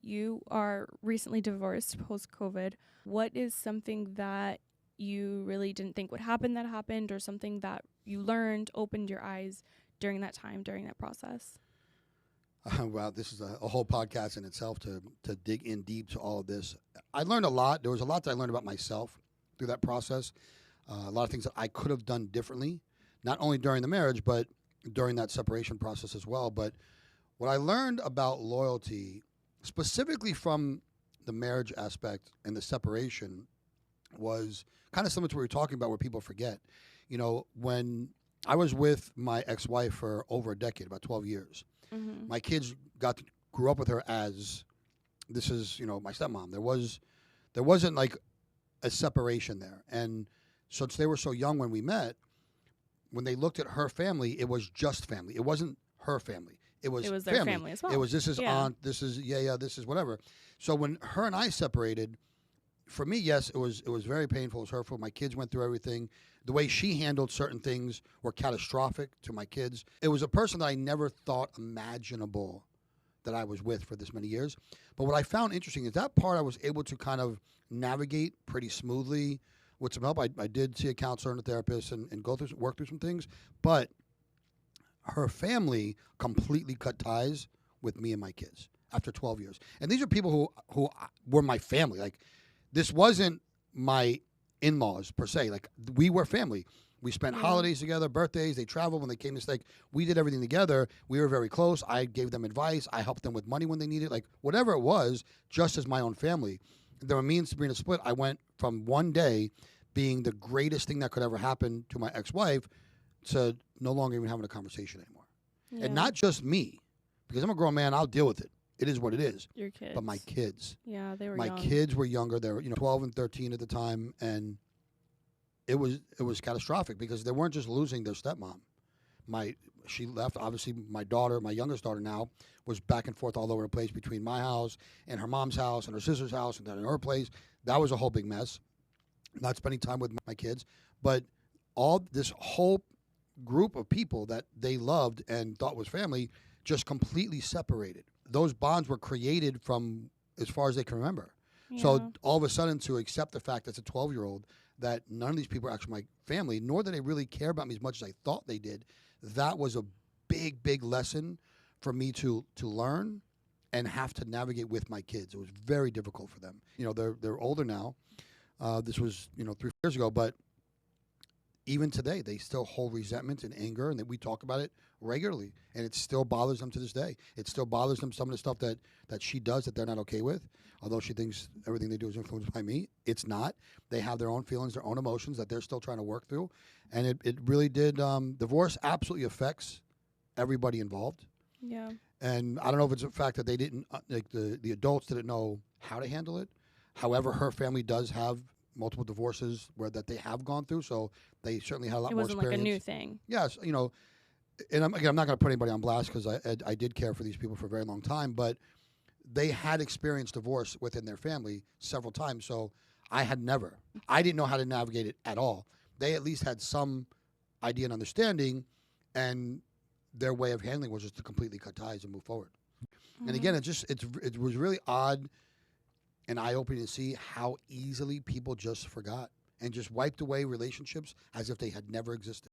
You are recently divorced post-COVID. What is something that you really didn't think would happen that happened, or something that you learned, opened your eyes during that time, during that process? Wow, this is a whole podcast in itself to dig in deep to all of this. I learned a lot. There was a lot that I learned about myself through that process. A lot of things that I could have done differently, not only during the marriage, but during that separation process as well. But what I learned about loyalty, specifically from the marriage aspect and the separation, was kind of similar to what we were talking about, where people forget. When I was with my ex-wife for over a decade, about 12 years, Mm-hmm. my kids grew up with her as this is my stepmom. There wasn't like a separation there, and since they were so young when we met, when they looked at her family, it was just family. It wasn't her family. It was Their family as well. It was this is Yeah. aunt, this is yeah, this is whatever. So when her and I separated, for me, yes, it was very painful. It was hurtful. My kids went through everything. The way she handled certain things were catastrophic to my kids. It was a person that I never thought imaginable that I was with for this many years. But what I found interesting is that part I was able to kind of navigate pretty smoothly with some help. I did see a counselor and a therapist and work through some things. But her family completely cut ties with me and my kids after 12 years. And these are people who were my family. Like, this wasn't my in-laws per se. Like, we were family. We spent Yeah. holidays together, birthdays. They traveled when they came to stay. We did everything together. We were very close. I gave them advice. I helped them with money when they needed. Like, whatever it was, just as my own family. There were me and Sabrina split. I went from one day being the greatest thing that could ever happen to my ex-wife to no longer even having a conversation anymore. Yeah. And not just me, because I'm a grown man. I'll deal with it. It is what it is. Your kids. But my kids. Yeah, they were My young. kids were younger. They were 12 and 13 at the time, and it was catastrophic because they weren't just losing their stepmom. She left. Obviously, my daughter, my youngest daughter now, was back and forth all over the place between my house and her mom's house and her sister's house and then her place. That was a whole big mess. Not spending time with my kids, but all this whole group of people that they loved and thought was family just completely separated. Those bonds were created from as far as they can remember. Yeah. So all of a sudden, to accept the fact as a 12-year-old that none of these people are actually my family, nor did they really care about me as much as I thought they did, that was a big, big lesson for me to learn and have to navigate with my kids. It was very difficult for them. They're older now. This was 3 years ago, but even today, they still hold resentment and anger, and that we talk about it regularly, and it still bothers them to this day. It still bothers them, some of the stuff that she does that they're not okay with, although she thinks everything they do is influenced by me. It's not. They have their own feelings, their own emotions that they're still trying to work through, and it really did. Divorce absolutely affects everybody involved, Yeah. and I don't know if it's the fact that they didn't, like the adults didn't know how to handle it. However, her family does have multiple divorces that they have gone through, so they certainly had a lot It more wasn't experience. like a new thing. Yes, and I'm not going to put anybody on blast because I did care for these people for a very long time, but they had experienced divorce within their family several times, so I had never. I didn't know how to navigate it at all. They at least had some idea and understanding, and their way of handling was just to completely cut ties and move forward. Mhm. And again, it was really odd and eye-opening to see how easily people just forgot and just wiped away relationships as if they had never existed.